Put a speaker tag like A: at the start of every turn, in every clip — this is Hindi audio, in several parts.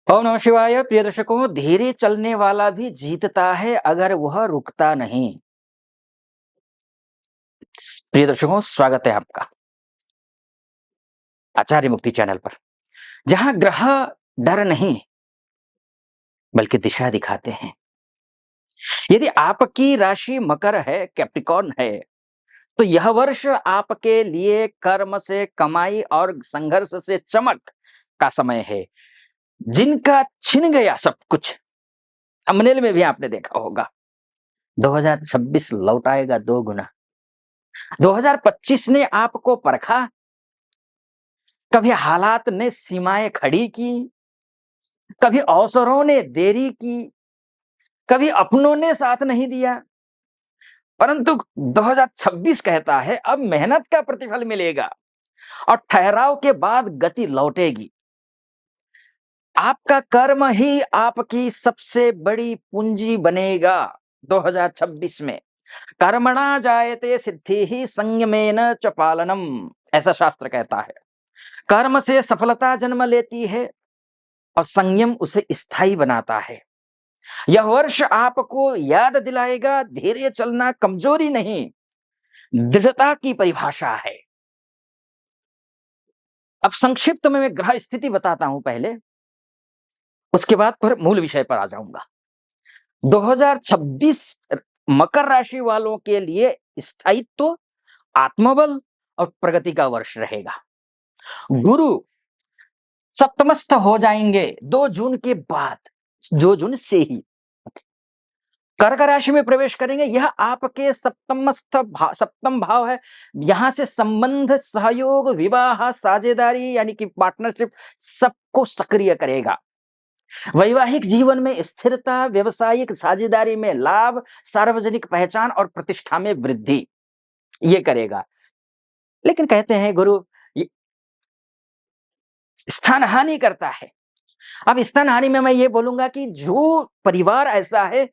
A: ओम नमः शिवाय। प्रिय दर्शकों, धीरे चलने वाला भी जीतता है अगर वह रुकता नहीं। प्रिय दर्शकों, स्वागत है आपका आचार्य मुक्ति चैनल पर, जहां ग्रह डर नहीं बल्कि दिशा दिखाते हैं। यदि आपकी राशि मकर है, कैप्रिकॉर्न है, तो यह वर्ष आपके लिए कर्म से कमाई और संघर्ष से चमक का समय है। जिनका छिन गया सब कुछ, थंबनेल में भी आपने देखा होगा, 2026 लौट आएगा 2 गुना। 2025 ने आपको परखा, कभी हालात ने सीमाएं खड़ी की, कभी अवसरों ने देरी की, कभी अपनों ने साथ नहीं दिया, परंतु 2026 कहता है अब मेहनत का प्रतिफल मिलेगा और ठहराव के बाद गति लौटेगी। आपका कर्म ही आपकी सबसे बड़ी पूंजी बनेगा 2026 में। कर्मणा जायते सिद्धि ही संयमेन च पालनम, ऐसा शास्त्र कहता है। कर्म से सफलता जन्म लेती है और संयम उसे स्थायी बनाता है। यह वर्ष आपको याद दिलाएगा, धीरे चलना कमजोरी नहीं, दृढ़ता की परिभाषा है। अब संक्षिप्त में मैं ग्रह स्थिति बताता हूं पहले, उसके बाद फिर मूल विषय पर आ जाऊंगा। 2026 मकर राशि वालों के लिए स्थायित्व, आत्मबल और प्रगति का वर्ष रहेगा। गुरु सप्तमस्थ हो जाएंगे 2 जून के बाद, 2 जून से ही कर्क राशि में प्रवेश करेंगे। यह आपके सप्तम भाव है। यहां से संबंध, सहयोग, विवाह, साझेदारी यानी कि पार्टनरशिप सबको सक्रिय करेगा। वैवाहिक जीवन में स्थिरता, व्यवसायिक साझेदारी में लाभ, सार्वजनिक पहचान और प्रतिष्ठा में वृद्धि ये करेगा। लेकिन कहते हैं गुरु स्थान हानि करता है। अब स्थान हानि में मैं ये बोलूंगा कि जो परिवार ऐसा है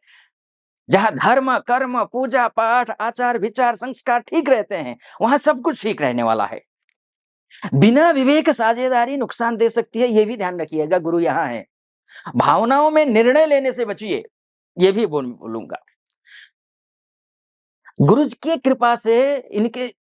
A: जहां धर्म, कर्म, पूजा पाठ, आचार विचार, संस्कार ठीक रहते हैं, वहां सब कुछ ठीक रहने वाला है। बिना विवेक साझेदारी नुकसान दे सकती है, यह भी ध्यान रखिएगा। गुरु यहां है। भावनाओं में निर्णय लेने से बचिए, यह भी बोलूंगा। गुरु की कृपा से इनके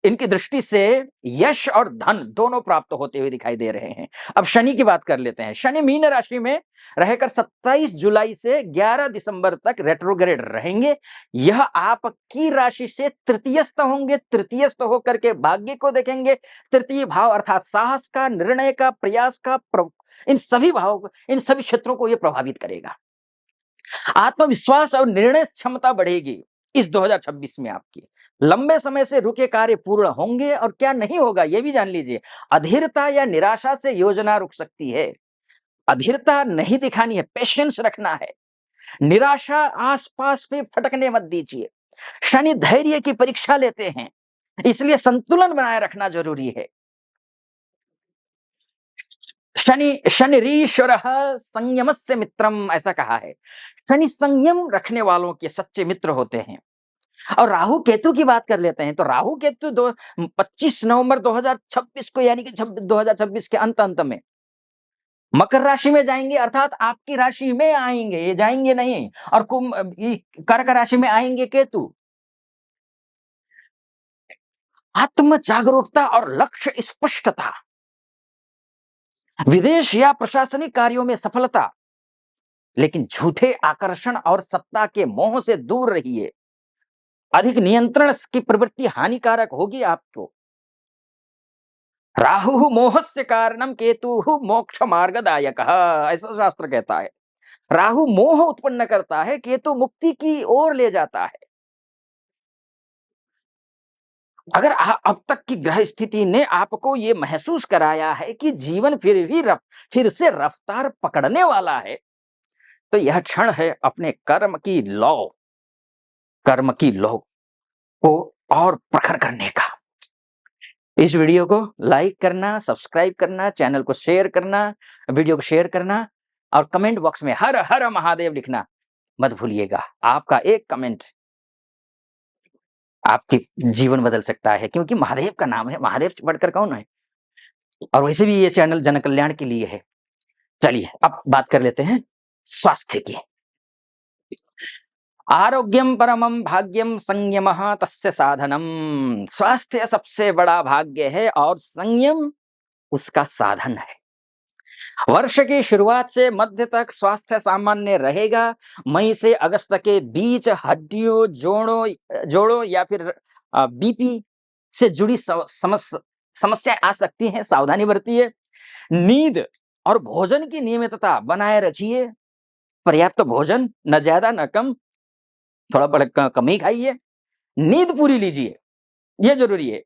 A: इनकी दृष्टि से यश और धन दोनों प्राप्त होते हुए दिखाई दे रहे हैं। अब शनि की बात कर लेते हैं। शनि मीन राशि में रहकर 27 जुलाई से 11 दिसंबर तक रेट्रोग्रेड रहेंगे। यह आपकी राशि से तृतीयस्थ होंगे। तृतीयस्थ होकर के भाग्य को देखेंगे। तृतीय भाव अर्थात साहस का, निर्णय का, प्रयास का, इन सभी भावों को, इन सभी क्षेत्रों को यह प्रभावित करेगा। आत्मविश्वास और निर्णय क्षमता बढ़ेगी इस 2026 में। आपकी लंबे समय से रुके कार्य पूर्ण होंगे और क्या नहीं होगा यह भी जान लीजिए। अधीरता या निराशा से योजना रुक सकती है। अधीरता नहीं दिखानी है, पेशेंस रखना है। निराशा आसपास में फटकने मत दीजिए। शनि धैर्य की परीक्षा लेते हैं, इसलिए संतुलन बनाए रखना जरूरी है। शनिरीश्वर संयम से मित्रम, ऐसा कहा है। शनि संयम रखने वालों के सच्चे मित्र होते हैं। और राहु केतु की बात कर लेते हैं तो राहु केतु 25 नवंबर 2026 को यानी कि 2026 के अंत में मकर राशि में जाएंगे, अर्थात आपकी राशि में आएंगे, ये जाएंगे नहीं। और कर्क राशि में आएंगे केतु। आत्म जागरूकता और लक्ष्य स्पष्टता, विदेश या प्रशासनिक कार्यों में सफलता, लेकिन झूठे आकर्षण और सत्ता के मोह से दूर रहिए। अधिक नियंत्रण की प्रवृत्ति हानिकारक होगी आपको। राहु मोहस्य कारणम केतु मोक्ष मार्गदायक, ऐसा शास्त्र कहता है। राहु मोह उत्पन्न करता है, केतु मुक्ति की ओर ले जाता है। अगर अब तक की ग्रह स्थिति ने आपको यह महसूस कराया है कि जीवन फिर से रफ्तार पकड़ने वाला है, तो यह क्षण है अपने कर्म की लौ को और प्रखर करने का। इस वीडियो को लाइक करना, सब्सक्राइब करना, चैनल को शेयर करना, वीडियो को शेयर करना और कमेंट बॉक्स में हर हर महादेव लिखना मत भूलिएगा। आपका एक कमेंट आपकी जीवन बदल सकता है, क्योंकि महादेव का नाम है, महादेव से बढ़कर कौन है। और वैसे भी ये चैनल जन कल्याण के लिए है। चलिए अब बात कर लेते हैं स्वास्थ्य की। आरोग्यम परमम भाग्यम संयमः तस्य साधनम। स्वास्थ्य सबसे बड़ा भाग्य है और संयम उसका साधन है। वर्ष की शुरुआत से मध्य तक स्वास्थ्य सामान्य रहेगा। मई से अगस्त के बीच हड्डियों, जोड़ों या फिर बीपी से जुड़ी समस्या आ सकती हैं, सावधानी बरतिए। नींद और भोजन की नियमितता बनाए रखिए। पर्याप्त भोजन, न ज्यादा न कम, थोड़ा बड़ा कम ही खाइए। नींद पूरी लीजिए, यह जरूरी है।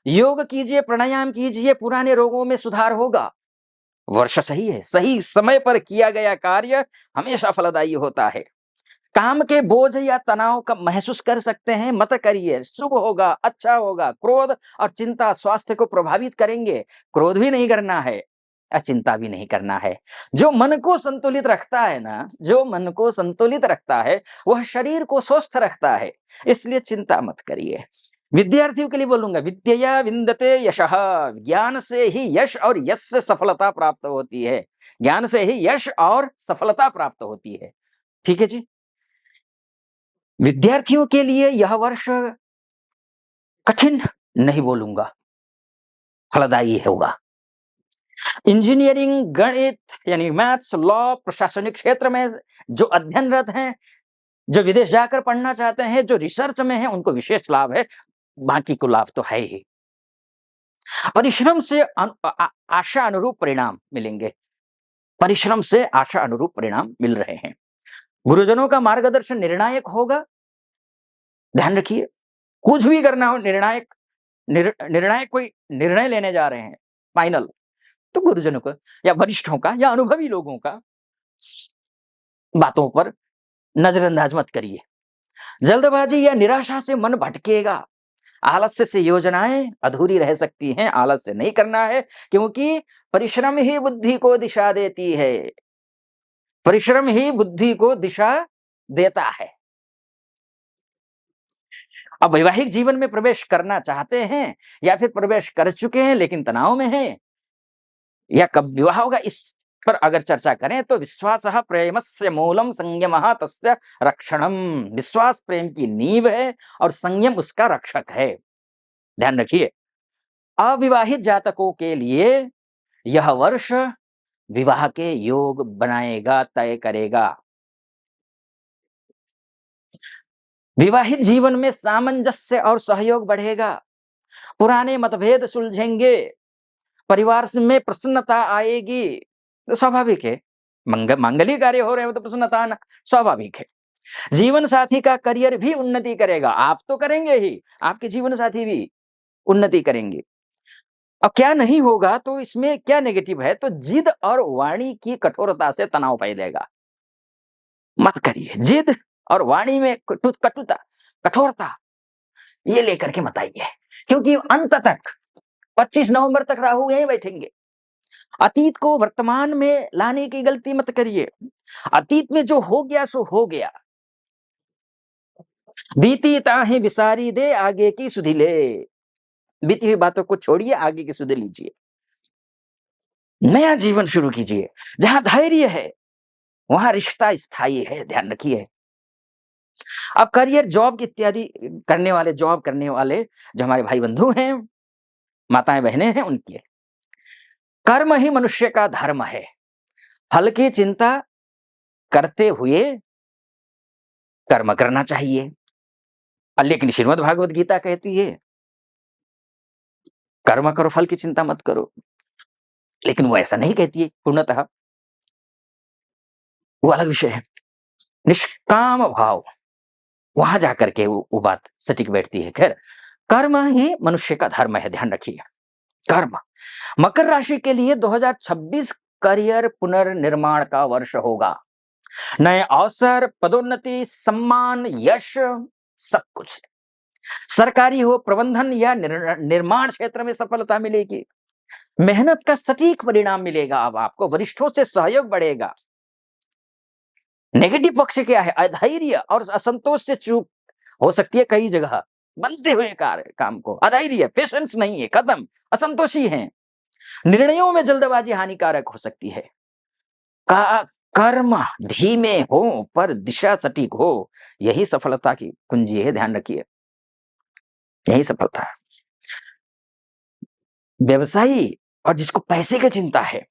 A: योग कीजिए, प्राणायाम कीजिए, पुराने रोगों में सुधार होगा। वर्ष सही है, सही समय पर किया गया कार्य हमेशा फलदायी होता है। काम के बोझ या तनाव का महसूस कर सकते हैं, मत करिए। शुभ होगा, अच्छा होगा। क्रोध और चिंता स्वास्थ्य को प्रभावित करेंगे। क्रोध भी नहीं करना है और चिंता भी नहीं करना है। जो मन को संतुलित रखता है ना, जो मन को संतुलित रखता है वह शरीर को स्वस्थ रखता है। इसलिए चिंता मत करिए। विद्यार्थियों के लिए बोलूंगा, विद्यया विंदते यशः। ज्ञान से ही यश और यश से सफलता प्राप्त होती है। ज्ञान से ही यश और सफलता प्राप्त होती है। ठीक है जी। विद्यार्थियों के लिए यह वर्ष कठिन नहीं बोलूंगा, फलदायी होगा। इंजीनियरिंग, गणित यानी मैथ्स, लॉ, प्रशासनिक क्षेत्र में जो अध्ययनरत हैं, जो विदेश जाकर पढ़ना चाहते हैं, जो रिसर्च में हैं, उनको विशेष लाभ है। बाकी को लाभ तो है ही। परिश्रम से आशा अनुरूप परिणाम मिलेंगे। परिश्रम से आशा अनुरूप परिणाम मिल रहे हैं। गुरुजनों का मार्गदर्शन निर्णायक होगा। ध्यान रखिए, कुछ भी करना हो, निर्णायक कोई निर्णय लेने जा रहे हैं फाइनल, तो गुरुजनों का या वरिष्ठों का या अनुभवी लोगों का बातों पर नजरअंदाज मत करिए। जल्दबाजी या निराशा से मन भटकेगा। आलस्य से योजनाएं अधूरी रह सकती हैं। आलस्य नहीं करना है, क्योंकि परिश्रम ही बुद्धि को दिशा देती है। परिश्रम ही बुद्धि को दिशा देता है। अब वैवाहिक जीवन में प्रवेश करना चाहते हैं या फिर प्रवेश कर चुके हैं लेकिन तनाव में हैं, या कब विवाह होगा, इस पर अगर चर्चा करें तो विश्वासः प्रेमस्य मूलम संयमः तस्य रक्षणम। विश्वास प्रेम की नींव है और संयम उसका रक्षक है। ध्यान रखिए, अविवाहित जातकों के लिए यह वर्ष विवाह के योग बनाएगा, तय करेगा। विवाहित जीवन में सामंजस्य और सहयोग बढ़ेगा। पुराने मतभेद सुलझेंगे। परिवार में प्रसन्नता आएगी। तो स्वाभाविक है, मांगलिक कार्य हो रहे हो तो प्रसन्नता आना स्वाभाविक है। जीवन साथी का करियर भी उन्नति करेगा। आप तो करेंगे ही, आपके जीवन साथी भी उन्नति करेंगे। अब क्या नहीं होगा तो इसमें क्या नेगेटिव है, तो जिद और वाणी की कठोरता से तनाव फैलेगा। मत करिए जिद और वाणी में कटुता, कठोरता, ये लेकर के मत आइए, क्योंकि अंत तक 25 नवंबर तक राहु यहीं बैठेंगे। अतीत को वर्तमान में लाने की गलती मत करिए। अतीत में जो हो गया सो हो गया। बीती ताहि बिसारी दे, आगे की सुधि ले। बीती हुई बातों को छोड़िए, आगे की सुधि लीजिए। नया जीवन शुरू कीजिए। जहां धैर्य है वहां रिश्ता स्थायी है। ध्यान रखिए। अब करियर, जॉब इत्यादि करने वाले, जॉब करने वाले जो हमारे भाई बंधु हैं, माताएं बहनें हैं, उनकी कर्म ही मनुष्य का धर्म है। फल की चिंता करते हुए कर्म करना चाहिए। लेकिन श्रीमद् भागवत गीता कहती है कर्म करो, फल की चिंता मत करो। लेकिन वो ऐसा नहीं कहती है पूर्णतः, वो अलग विषय है। निष्काम भाव, वहां जाकर के वो बात सटीक बैठती है। खैर, कर्म ही मनुष्य का धर्म है, ध्यान रखिए। कर्म। मकर राशि के लिए 2026 करियर पुनर्निर्माण का वर्ष होगा। नए अवसर, पदोन्नति, सम्मान, यश, सब कुछ। सरकारी हो, प्रबंधन या निर्माण क्षेत्र में सफलता मिलेगी। मेहनत का सटीक परिणाम मिलेगा। अब आपको वरिष्ठों से सहयोग बढ़ेगा। नेगेटिव पक्ष क्या है, अधैर्य और असंतोष से चूक हो सकती है कई जगह बनते हुए काम को। अधैर्य, पेशेंस नहीं है, खत्म, असंतोषी है। निर्णयों में जल्दबाजी हानिकारक हो सकती है। का कर्म धीमे हो पर दिशा सटीक हो, यही सफलता की कुंजी है, ध्यान रखिए। यही सफलता है। व्यवसायी और जिसको पैसे की चिंता है,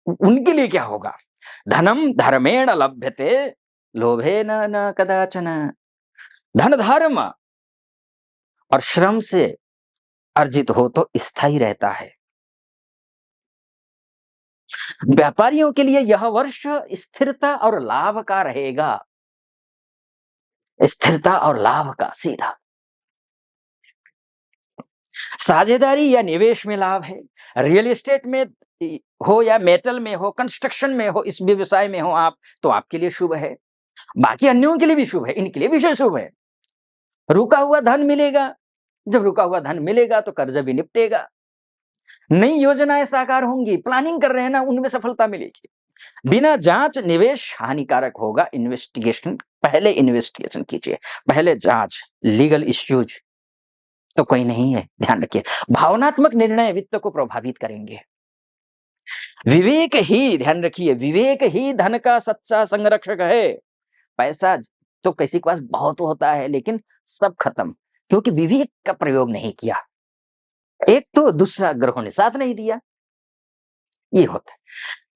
A: उनके लिए क्या होगा? धनम धर्मेण लभ्यते, लोभेन न कदाचन। धन धर्म और श्रम से अर्जित हो तो स्थायी रहता है। व्यापारियों के लिए यह वर्ष स्थिरता और लाभ का रहेगा। स्थिरता और लाभ का सीधा। साझेदारी या निवेश में लाभ है। रियल एस्टेट में हो या मेटल में हो, कंस्ट्रक्शन में हो, इस व्यवसाय में हो आप, तो आपके लिए शुभ है। बाकी अन्यों के लिए भी शुभ है, इनके लिए भी शुभ है। रुका हुआ धन मिलेगा। जब रुका हुआ धन मिलेगा तो कर्ज भी निपटेगा। नई योजनाएं साकार होंगी, प्लानिंग कर रहे हैं ना, उनमें सफलता मिलेगी। बिना जांच निवेश हानिकारक होगा। इन्वेस्टिगेशन, पहले इन्वेस्टिगेशन कीजिए, पहले जांच। लीगल इश्यूज तो कोई नहीं है, ध्यान रखिए। भावनात्मक निर्णय वित्त को प्रभावित करेंगे। विवेक ही, ध्यान रखिए, विवेक ही धन का सच्चा संरक्षक है। पैसा तो किसी के पास बहुत होता है, लेकिन सब खत्म, क्योंकि विवेक का प्रयोग नहीं किया। एक तो दूसरा ग्रहों ने साथ नहीं दिया, ये होता है।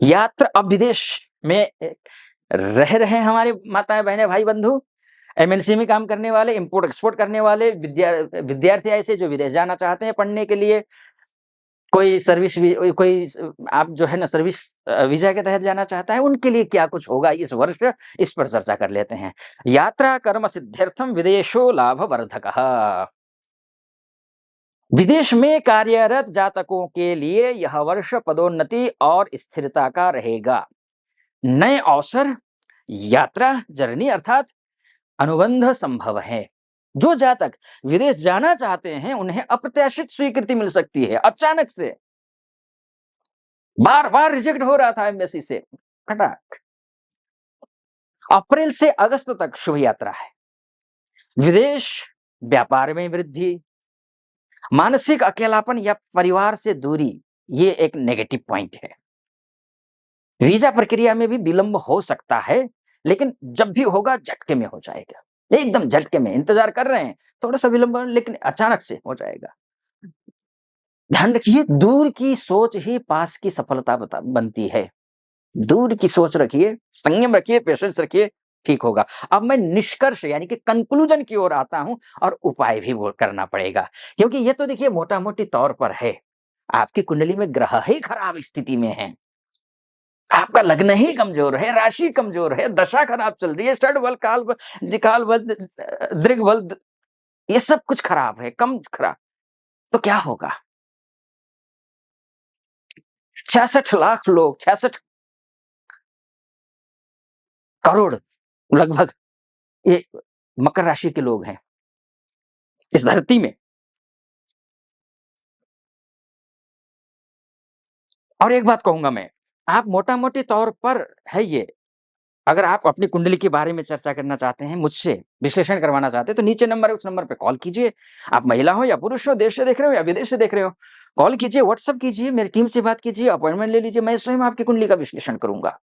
A: यात्रा, अब विदेश में रह रहे हमारे माताएं बहनें भाई बंधु, एमएनसी में काम करने वाले, इंपोर्ट एक्सपोर्ट करने वाले विद्यार्थी ऐसे जो विदेश जाना चाहते हैं पढ़ने के लिए, कोई सर्विस कोई आप जो है ना सर्विस वीजा के तहत जाना चाहता है, उनके लिए क्या कुछ होगा इस वर्ष, इस पर चर्चा कर लेते हैं। यात्रा कर्म सिद्ध्यर्थम विदेशो लाभ वर्धकः। विदेश में कार्यरत जातकों के लिए यह वर्ष पदोन्नति और स्थिरता का रहेगा। नए अवसर, यात्रा, जर्नी अर्थात अनुबंध संभव है। जो जातक विदेश जाना चाहते हैं उन्हें अप्रत्याशित स्वीकृति मिल सकती है। अचानक से बार बार रिजेक्ट हो रहा था एम्बेसी से, खटाक। अप्रैल से अगस्त तक शुभ यात्रा है। विदेश, व्यापार में वृद्धि, मानसिक अकेलापन या परिवार से दूरी, ये एक नेगेटिव पॉइंट है। वीजा प्रक्रिया में भी विलंब हो सकता है, लेकिन जब भी होगा झटके में हो जाएगा, एकदम झटके में। इंतजार कर रहे हैं, थोड़ा सा विलंब, लेकिन अचानक से हो जाएगा। ध्यान रखिए, दूर की सोच ही पास की सफलता बनती है। दूर की सोच रखिए, संयम रखिए, पेशेंस रखिए, ठीक होगा। अब मैं निष्कर्ष यानी कि कंक्लूजन की ओर आता हूं, और उपाय भी वो करना पड़ेगा, क्योंकि ये तो देखिए मोटा मोटी तौर पर है। आपकी कुंडली में ग्रह ही खराब स्थिति में है, आपका लग्न ही कमजोर है, राशि कमजोर है, दशा खराब चल रही है, षड बल, काल बल, दिकाल बल, दृग बल, ये सब कुछ खराब है, कम खराब। तो क्या होगा? 66 लाख लोग, 66 करोड़ लगभग, ये मकर राशि के लोग हैं इस धरती में। और एक बात कहूंगा मैं, आप मोटा मोटी तौर पर है ये, अगर आप अपनी कुंडली के बारे में चर्चा करना चाहते हैं, मुझसे विश्लेषण करवाना चाहते हैं, तो नीचे नंबर है, उस नंबर पे कॉल कीजिए। आप महिला हो या पुरुष हो, देश से देख रहे हो या विदेश से देख रहे हो, कॉल कीजिए, व्हाट्सएप कीजिए, मेरी टीम से बात कीजिए, अपॉइंटमेंट ले लीजिए, मैं स्वयं आपकी कुंडली का विश्लेषण करूंगा।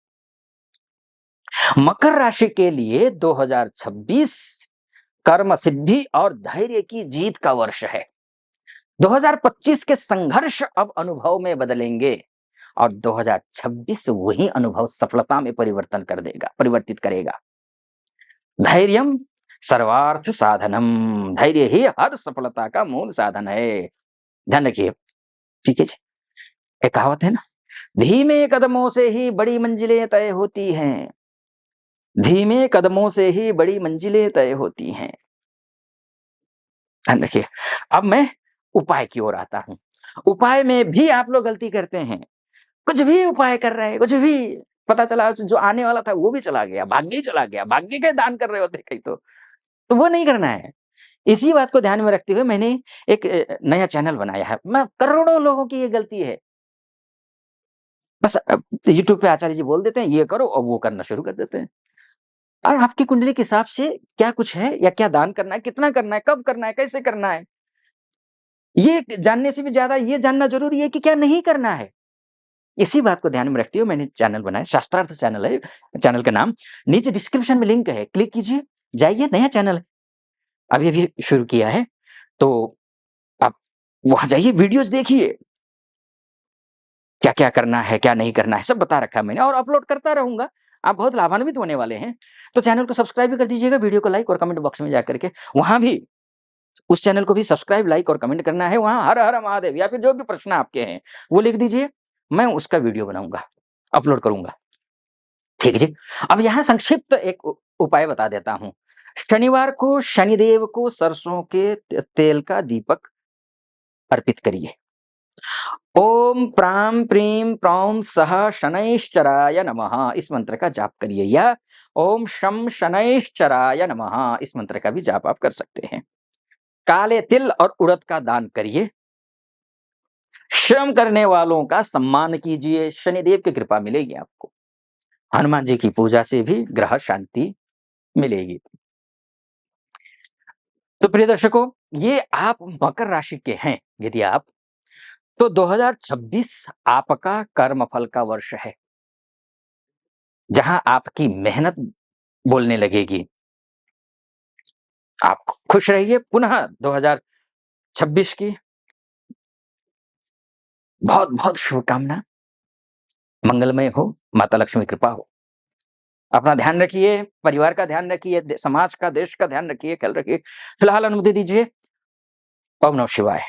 A: मकर राशि के लिए 2026 कर्म सिद्धि और धैर्य की जीत का वर्ष है। 2025 के संघर्ष अब अनुभव में बदलेंगे, और 2026 वही अनुभव सफलता में परिवर्तित करेगा। धैर्यम सर्वार्थ साधनम, धैर्य ही हर सफलता का मूल साधन है। ध्यान रखिए, ठीक है जी। एक कहावत है ना, धीमे कदमों से ही बड़ी मंजिलें तय होती हैं। धीमे कदमों से ही बड़ी मंजिलें तय होती हैं। ध्यान रखिए। अब मैं उपाय की ओर आता हूं। उपाय में भी आप लोग गलती करते हैं, कुछ भी उपाय कर रहे हैं, कुछ भी, पता चला जो आने वाला था वो भी चला गया, भाग्य ही चला गया, भाग्य के दान कर रहे होते कहीं तो वो नहीं करना है। इसी बात को ध्यान में रखते हुए मैंने एक नया चैनल बनाया है। मैं करोड़ों लोगों की ये गलती है, बस यूट्यूब पे आचार्य जी बोल देते हैं ये करो, और वो करना शुरू कर देते हैं। और आपकी कुंडली के हिसाब से क्या कुछ है, या क्या दान करना है, कितना करना है, कब करना है, कैसे करना है, ये जानने से भी ज्यादा ये जानना जरूरी है कि क्या नहीं करना है। इसी बात को ध्यान में रखते हुए मैंने चैनल बनाया, शास्त्रार्थ चैनल है, चैनल का नाम नीचे डिस्क्रिप्शन में लिंक है, क्लिक कीजिए, जाइए, नया चैनल है, अभी-अभी शुरू किया है, तो आप वहाँ जाइए, वीडियोज़ देखिए। क्या-क्या करना है, क्या नहीं करना है, सब बता रखा है मैंने और अपलोड करता रहूँगा। आप बहुत लाभान्वित होने वाले हैं। तो चैनल को सब्सक्राइब भी कर दीजिएगा, वीडियो को लाइक और कमेंट बॉक्स में जाकर के वहाँ भी उस चैनल को भी सब्सक्राइब, लाइक और कमेंट करना है। वहाँ हर हर महादेव या फिर जो भी प्रश्न आपके हैं, वो लिख दीजिए, मैं उसका वीडियो बनाऊँगा, अपलोड करूँगा। ठीक है जी। अब यहाँ संक्षिप्त एक उपाय बता देता हूँ। शनिवार को शनिदेव को सरसों के तेल का दीपक अर्पित करिए। ओम प्रां प्रीं प्रौं सः शनैश्चराय नमः इस मंत्र का जाप करिए या ओम शं शनैश्चराय नमः इस मंत्र का भी जाप आप कर सकते हैं। काले तिल और उड़द का दान करिए। श्रम करने वालों का सम्मान कीजिए, शनिदेव की कृपा मिलेगी आपको। हनुमान जी की पूजा से भी ग्रह शांति मिलेगी। तो प्रिय दर्शकों, ये आप मकर राशि के हैं यदि आप, तो 2026 आपका कर्मफल का वर्ष है। जहां आपकी मेहनत बोलने लगेगी। आप खुश रहिए, पुनः 2026 की बहुत-बहुत शुभकामना। मंगलमय हो, माता लक्ष्मी कृपा हो। अपना ध्यान रखिए, परिवार का ध्यान रखिए, समाज का, देश का ध्यान रखिए, ख्याल रखिए। फिलहाल अनुमति दीजिए। ओम नमः शिवाय।